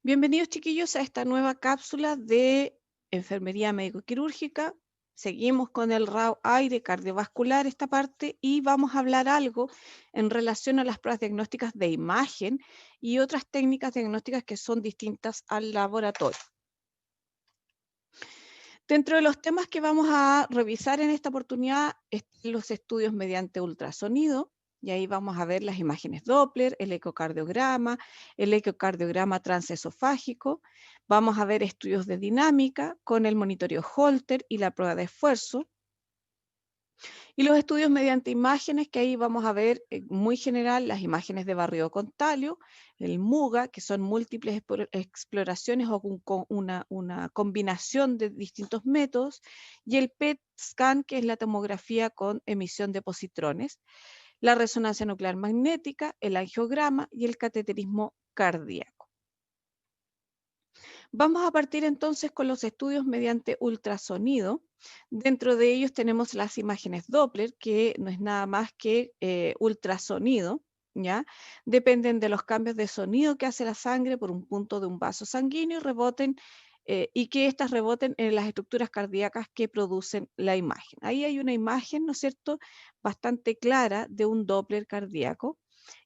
Bienvenidos chiquillos a esta nueva cápsula de enfermería médico-quirúrgica. Seguimos con el RAW aire cardiovascular esta parte y vamos a hablar algo en relación a las pruebas diagnósticas de imagen y otras técnicas diagnósticas que son distintas al laboratorio. Dentro de los temas que vamos a revisar en esta oportunidad están los estudios mediante ultrasonido, y ahí vamos a ver las imágenes Doppler, el ecocardiograma transesofágico. Vamos a ver estudios de dinámica con el monitoreo Holter y la prueba de esfuerzo. Y los estudios mediante imágenes, que ahí vamos a ver muy general las imágenes de barrido con talio, el MUGA, que son múltiples exploraciones o con una combinación de distintos métodos, y el PET scan, que es la tomografía con emisión de positrones, la resonancia nuclear magnética, el angiograma y el cateterismo cardíaco. Vamos a partir entonces con los estudios mediante ultrasonido. Dentro de ellos tenemos las imágenes Doppler, que no es nada más que ultrasonido, ¿ya? Dependen de los cambios de sonido que hace la sangre por un punto de un vaso sanguíneo y que éstas reboten en las estructuras cardíacas que producen la imagen. Ahí hay una imagen, ¿no es cierto?, bastante clara de un Doppler cardíaco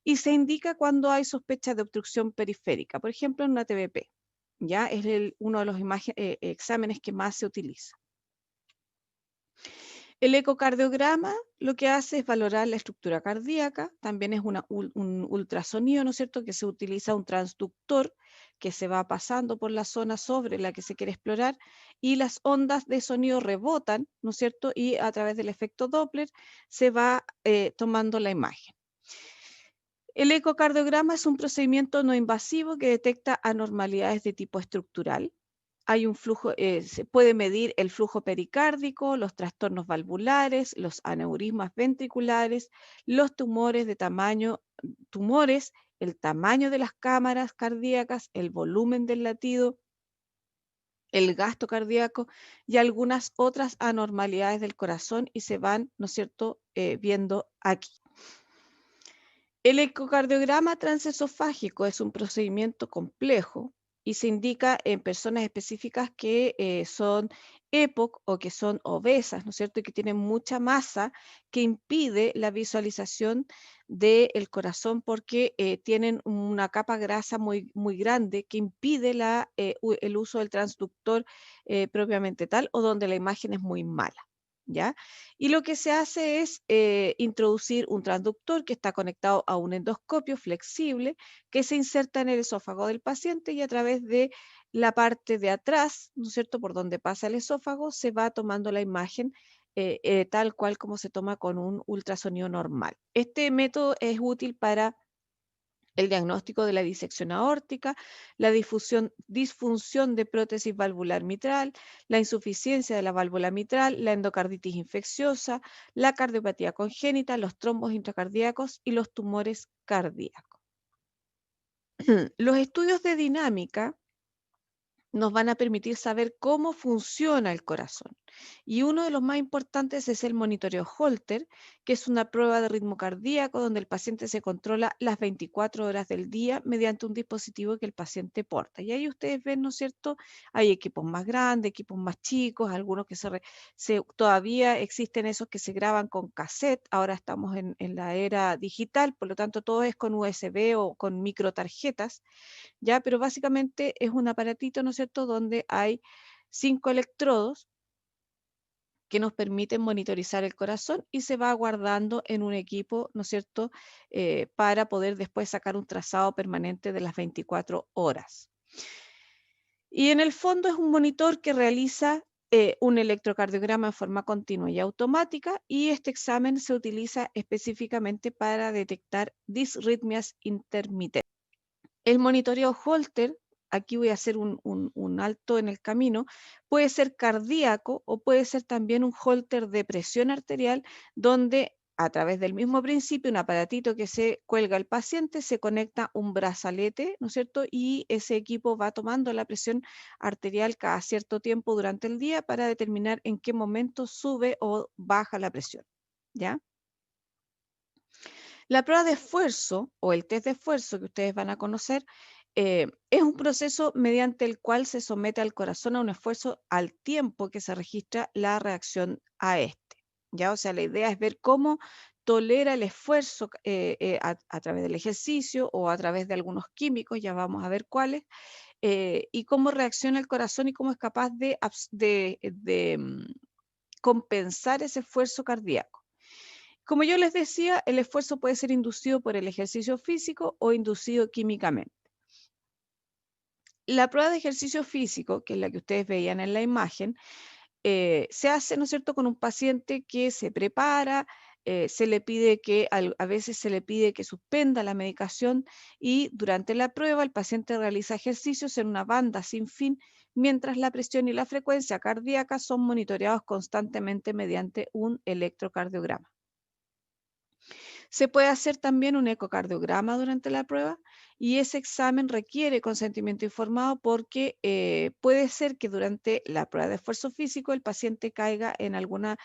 y se indica cuando hay sospecha de obstrucción periférica, por ejemplo, en una TBP. Ya es uno de los exámenes que más se utiliza. El ecocardiograma lo que hace es valorar la estructura cardíaca, también es un ultrasonido, ¿no es cierto?, que se utiliza un transductor que se va pasando por la zona sobre la que se quiere explorar y las ondas de sonido rebotan, ¿no es cierto?, y a través del efecto Doppler se va tomando la imagen. El ecocardiograma es un procedimiento no invasivo que detecta anormalidades de tipo estructural. Hay un flujo, se puede medir el flujo pericárdico, los trastornos valvulares, los aneurismas ventriculares, los tumores, el tamaño de las cámaras cardíacas, el volumen del latido, el gasto cardíaco y algunas otras anormalidades del corazón y se van, ¿no es cierto?, viendo aquí. El ecocardiograma transesofágico es un procedimiento complejo y se indica en personas específicas que son EPOC o que son obesas, ¿no es cierto? Y que tienen mucha masa que impide la visualización del corazón porque tienen una capa grasa muy, muy grande que impide el uso del transductor propiamente tal o donde la imagen es muy mala. ¿Ya? Y lo que se hace es introducir un transductor que está conectado a un endoscopio flexible que se inserta en el esófago del paciente y a través de la parte de atrás, ¿no es cierto?, por donde pasa el esófago, se va tomando la imagen tal cual como se toma con un ultrasonido normal. Este método es útil para el diagnóstico de la disección aórtica, la disfunción de prótesis valvular mitral, la insuficiencia de la válvula mitral, la endocarditis infecciosa, la cardiopatía congénita, los trombos intracardíacos y los tumores cardíacos. Los estudios de dinámica nos van a permitir saber cómo funciona el corazón. Y uno de los más importantes es el monitoreo Holter, que es una prueba de ritmo cardíaco donde el paciente se controla las 24 horas del día mediante un dispositivo que el paciente porta. Y ahí ustedes ven, ¿no es cierto? Hay equipos más grandes, equipos más chicos, algunos que todavía existen esos que se graban con cassette. Ahora estamos en la era digital, por lo tanto todo es con USB o con microtarjetas. ¿Ya? Pero básicamente es un aparatito, ¿no es cierto?, donde hay 5 electrodos que nos permiten monitorizar el corazón y se va guardando en un equipo, ¿no es cierto?, para poder después sacar un trazado permanente de las 24 horas. Y en el fondo es un monitor que realiza un electrocardiograma en forma continua y automática y este examen se utiliza específicamente para detectar disritmias intermitentes. El monitoreo Holter, aquí voy a hacer un alto en el camino, puede ser cardíaco o puede ser también un Holter de presión arterial, donde a través del mismo principio, un aparatito que se cuelga al paciente, se conecta un brazalete, ¿no es cierto? Y ese equipo va tomando la presión arterial cada cierto tiempo durante el día para determinar en qué momento sube o baja la presión, ¿ya? La prueba de esfuerzo o el test de esfuerzo que ustedes van a conocer es un proceso mediante el cual se somete al corazón a un esfuerzo al tiempo que se registra la reacción a este. ¿Ya? O sea, la idea es ver cómo tolera el esfuerzo a través del ejercicio o a través de algunos químicos, ya vamos a ver cuáles, y cómo reacciona el corazón y cómo es capaz de compensar ese esfuerzo cardíaco. Como yo les decía, el esfuerzo puede ser inducido por el ejercicio físico o inducido químicamente. La prueba de ejercicio físico, que es la que ustedes veían en la imagen, se hace, ¿no es cierto?, con un paciente que se prepara, se le pide que, a veces se le pide que suspenda la medicación y durante la prueba el paciente realiza ejercicios en una banda sin fin, mientras la presión y la frecuencia cardíaca son monitoreados constantemente mediante un electrocardiograma. Se puede hacer también un ecocardiograma durante la prueba y ese examen requiere consentimiento informado porque puede ser que durante la prueba de esfuerzo físico el paciente caiga en alguna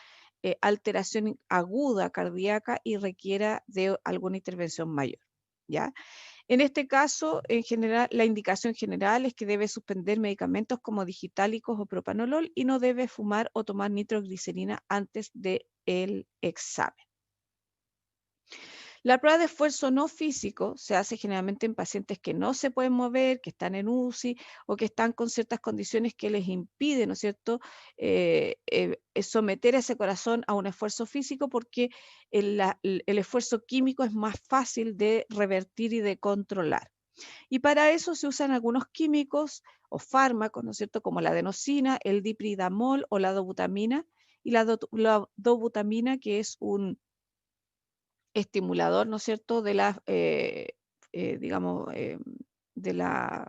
alteración aguda cardíaca y requiera de alguna intervención mayor. ¿Ya? En este caso, en general, la indicación general es que debe suspender medicamentos como digitálicos o propanolol y no debe fumar o tomar nitroglicerina antes del examen. La prueba de esfuerzo no físico se hace generalmente en pacientes que no se pueden mover, que están en UCI o que están con ciertas condiciones que les impiden, ¿no es cierto?, someter a ese corazón a un esfuerzo físico porque el esfuerzo químico es más fácil de revertir y de controlar. Y para eso se usan algunos químicos o fármacos, ¿no es cierto?, como la adenosina, el dipridamol o la dobutamina. Y la dobutamina, que es un estimulador, ¿no es cierto?, de la, digamos, de la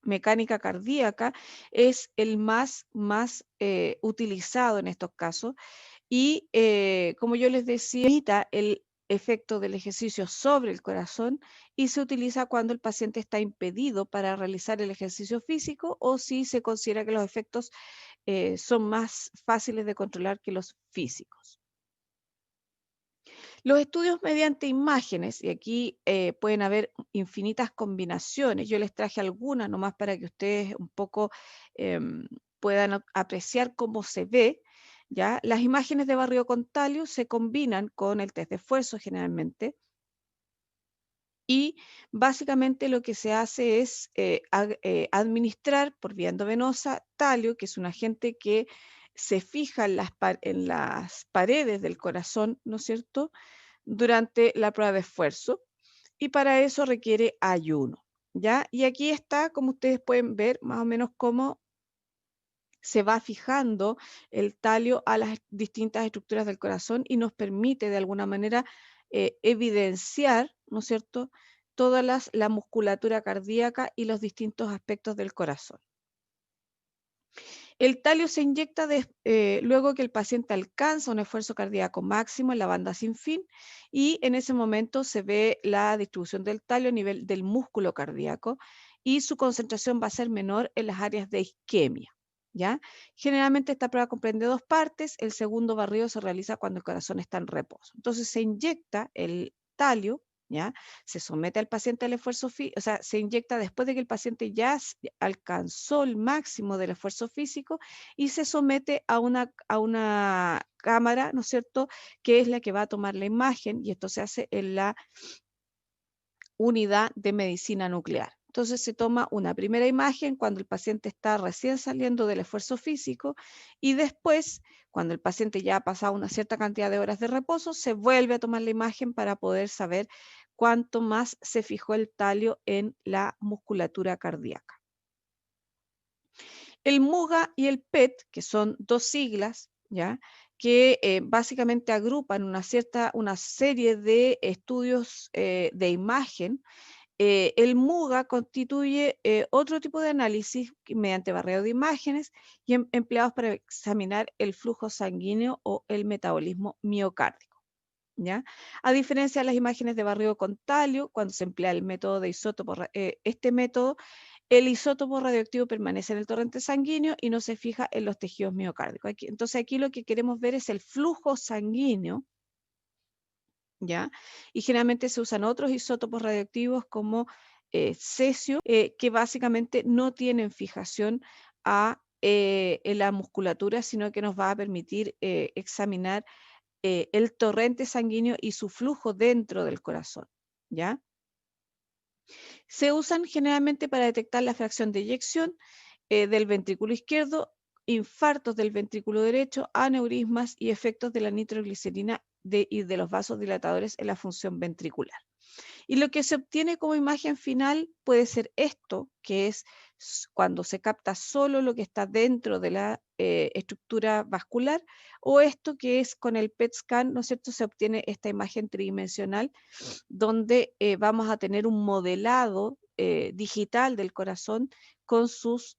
mecánica cardíaca, es el más utilizado en estos casos. Y como yo les decía, imita el efecto del ejercicio sobre el corazón y se utiliza cuando el paciente está impedido para realizar el ejercicio físico o si se considera que los efectos son más fáciles de controlar que los físicos. Los estudios mediante imágenes, y aquí pueden haber infinitas combinaciones, yo les traje algunas nomás para que ustedes un poco puedan apreciar cómo se ve, ¿ya? Las imágenes de barrido Contalio se combinan con el test de esfuerzo generalmente, y básicamente lo que se hace es administrar por vía endovenosa talio, que es un agente que se fija en las paredes del corazón, ¿no es cierto?, durante la prueba de esfuerzo y para eso requiere ayuno, ¿ya? Y aquí está, como ustedes pueden ver, más o menos cómo se va fijando el talio a las distintas estructuras del corazón y nos permite de alguna manera evidenciar, ¿no es cierto?, toda la musculatura cardíaca y los distintos aspectos del corazón. El talio se inyecta luego que el paciente alcanza un esfuerzo cardíaco máximo en la banda sin fin y en ese momento se ve la distribución del talio a nivel del músculo cardíaco y su concentración va a ser menor en las áreas de isquemia, ¿ya? Generalmente esta prueba comprende dos partes. El segundo barrido se realiza cuando el corazón está en reposo. Entonces se inyecta el talio, ¿ya? Se somete al paciente al esfuerzo físico, o sea, se inyecta después de que el paciente ya alcanzó el máximo del esfuerzo físico y se somete a una cámara, ¿no es cierto?, que es la que va a tomar la imagen y esto se hace en la unidad de medicina nuclear. Entonces se toma una primera imagen cuando el paciente está recién saliendo del esfuerzo físico y después, cuando el paciente ya ha pasado una cierta cantidad de horas de reposo, se vuelve a tomar la imagen para poder saber cuánto más se fijó el talio en la musculatura cardíaca. El MUGA y el PET, que son dos siglas, ¿ya?, que básicamente agrupan una serie de estudios de imagen. El MUGA constituye otro tipo de análisis mediante barreo de imágenes y empleados para examinar el flujo sanguíneo o el metabolismo miocárdico, ¿ya? A diferencia de las imágenes de barrido con talio, cuando se emplea el método de isótopo, este método, el isótopo radioactivo permanece en el torrente sanguíneo y no se fija en los tejidos miocárdicos. Entonces aquí lo que queremos ver es el flujo sanguíneo, ¿ya? Y generalmente se usan otros isótopos radioactivos como cesio, que básicamente no tienen fijación en la musculatura, sino que nos va a permitir examinar el torrente sanguíneo y su flujo dentro del corazón, ¿ya? Se usan generalmente para detectar la fracción de eyección del ventrículo izquierdo, infartos del ventrículo derecho, aneurismas y efectos de la nitroglicerina y de los vasodilatadores en la función ventricular. Y lo que se obtiene como imagen final puede ser esto, que es cuando se capta solo lo que está dentro de la estructura vascular, o esto que es con el PET scan, ¿no es cierto? Se obtiene esta imagen tridimensional donde vamos a tener un modelado digital del corazón con sus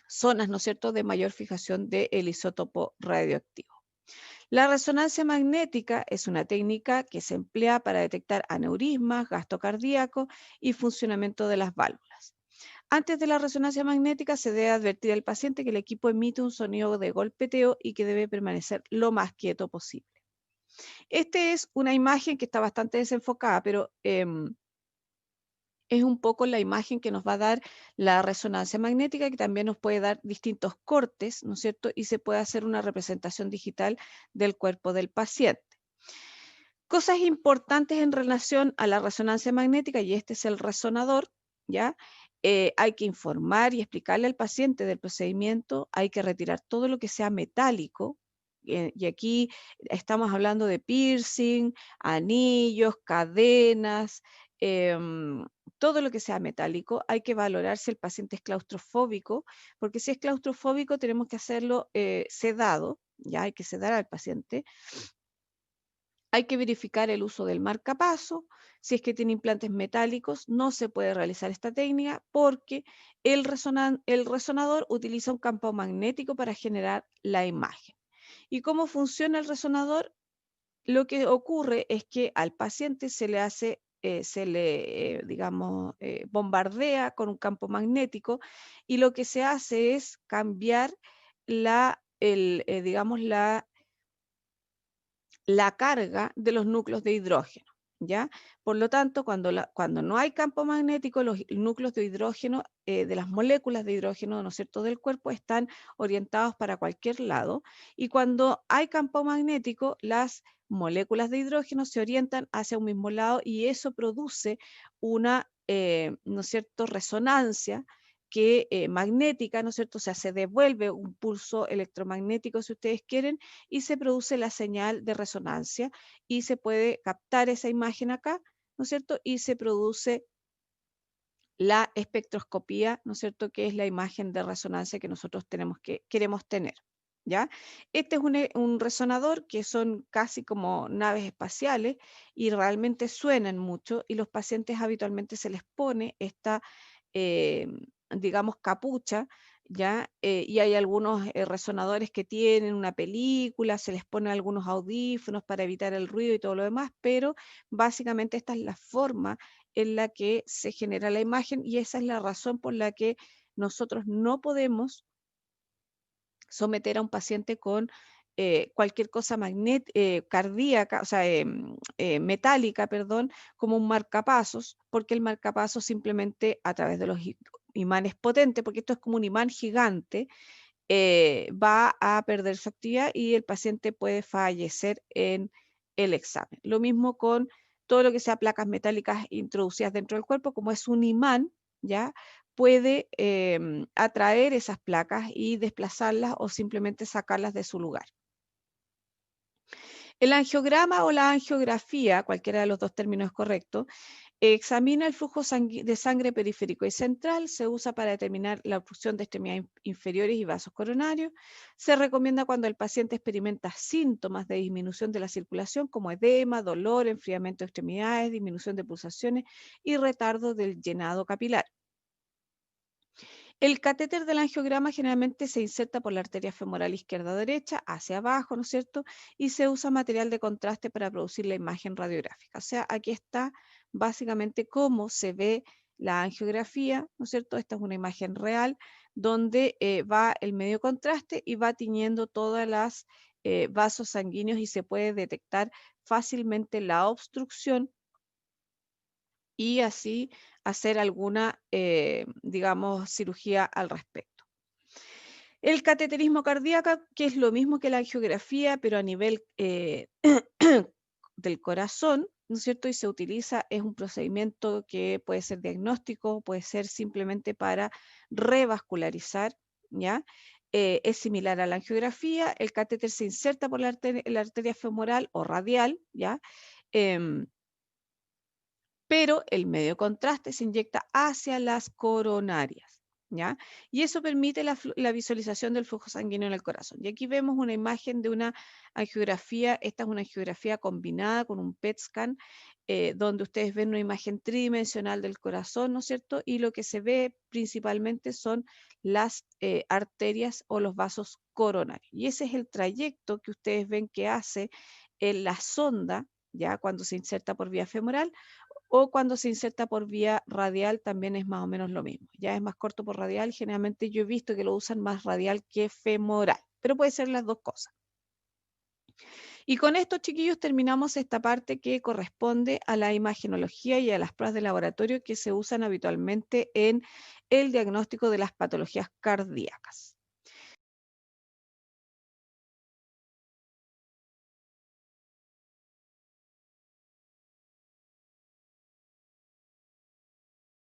zonas, ¿no es cierto?, de mayor fijación del isótopo radioactivo. La resonancia magnética es una técnica que se emplea para detectar aneurismas, gasto cardíaco y funcionamiento de las válvulas. Antes de la resonancia magnética se debe advertir al paciente que el equipo emite un sonido de golpeteo y que debe permanecer lo más quieto posible. Esta es una imagen que está bastante desenfocada, pero es un poco la imagen que nos va a dar la resonancia magnética, que también nos puede dar distintos cortes, ¿no es cierto? Y se puede hacer una representación digital del cuerpo del paciente. Cosas importantes en relación a la resonancia magnética, y este es el resonador, ¿ya? Hay que informar y explicarle al paciente del procedimiento, hay que retirar todo lo que sea metálico, y aquí estamos hablando de piercing, anillos, cadenas, todo lo que sea metálico. Hay que valorar si el paciente es claustrofóbico, porque si es claustrofóbico tenemos que hacerlo sedado, ya hay que sedar al paciente. Hay que verificar el uso del marcapaso. Si es que tiene implantes metálicos, no se puede realizar esta técnica porque el resonador utiliza un campo magnético para generar la imagen. ¿Y cómo funciona el resonador? Lo que ocurre es que al paciente se le hace, digamos, bombardea con un campo magnético y lo que se hace es cambiar digamos, la carga de los núcleos de hidrógeno, ¿ya? Por lo tanto, cuando no hay campo magnético, los núcleos de hidrógeno, de las moléculas de hidrógeno, ¿no es cierto?, del cuerpo están orientados para cualquier lado, y cuando hay campo magnético, las moléculas de hidrógeno se orientan hacia un mismo lado y eso produce una, ¿no es cierto?, resonancia magnética, ¿no es cierto? O sea, se devuelve un pulso electromagnético, si ustedes quieren, y se produce la señal de resonancia y se puede captar esa imagen acá, ¿no es cierto? Y se produce la espectroscopía, ¿no es cierto? Que es la imagen de resonancia que nosotros queremos tener, ¿ya? Este es un resonador que son casi como naves espaciales y realmente suenan mucho y los pacientes habitualmente se les pone esta, eh, digamos, capucha, ¿ya? Y hay algunos resonadores que tienen una película, se les pone algunos audífonos para evitar el ruido y todo lo demás, pero básicamente esta es la forma en la que se genera la imagen y esa es la razón por la que nosotros no podemos someter a un paciente con cualquier cosa cardíaca, o sea, metálica, perdón, como un marcapasos, porque el marcapasos simplemente a través de los imanes potentes, porque esto es como un imán gigante, va a perder su actividad y el paciente puede fallecer en el examen. Lo mismo con todo lo que sea placas metálicas introducidas dentro del cuerpo, como es un imán, ¿ya? Puede atraer esas placas y desplazarlas o simplemente sacarlas de su lugar. El angiograma o la angiografía, cualquiera de los dos términos es correcto, examina el flujo de sangre periférico y central, se usa para determinar la obstrucción de extremidades inferiores y vasos coronarios. Se recomienda cuando el paciente experimenta síntomas de disminución de la circulación como edema, dolor, enfriamiento de extremidades, disminución de pulsaciones y retardo del llenado capilar. El catéter del angiograma generalmente se inserta por la arteria femoral izquierda o derecha, hacia abajo, ¿no es cierto? Y se usa material de contraste para producir la imagen radiográfica. O sea, aquí está básicamente cómo se ve la angiografía, ¿no es cierto? Esta es una imagen real donde va el medio contraste y va tiñendo todas las vasos sanguíneos y se puede detectar fácilmente la obstrucción y así hacer alguna, digamos, cirugía al respecto. El cateterismo cardíaco, que es lo mismo que la angiografía, pero a nivel del corazón, ¿no es cierto? Y se utiliza, es un procedimiento que puede ser diagnóstico, puede ser simplemente para revascularizar, ¿ya? Es similar a la angiografía, el catéter se inserta por la arteria femoral o radial, ¿ya? Em, pero el medio contraste se inyecta hacia las coronarias, ¿ya? Y eso permite la visualización del flujo sanguíneo en el corazón. Y aquí vemos una imagen de una angiografía, esta es una angiografía combinada con un PET scan, donde ustedes ven una imagen tridimensional del corazón, ¿no es cierto? Y lo que se ve principalmente son las arterias o los vasos coronarios. Y ese es el trayecto que ustedes ven que hace la sonda, ya cuando se inserta por vía femoral, o cuando se inserta por vía radial también es más o menos lo mismo. Ya es más corto por radial, generalmente yo he visto que lo usan más radial que femoral, pero puede ser las dos cosas. Y con esto, chiquillos, terminamos esta parte que corresponde a la imagenología y a las pruebas de laboratorio que se usan habitualmente en el diagnóstico de las patologías cardíacas.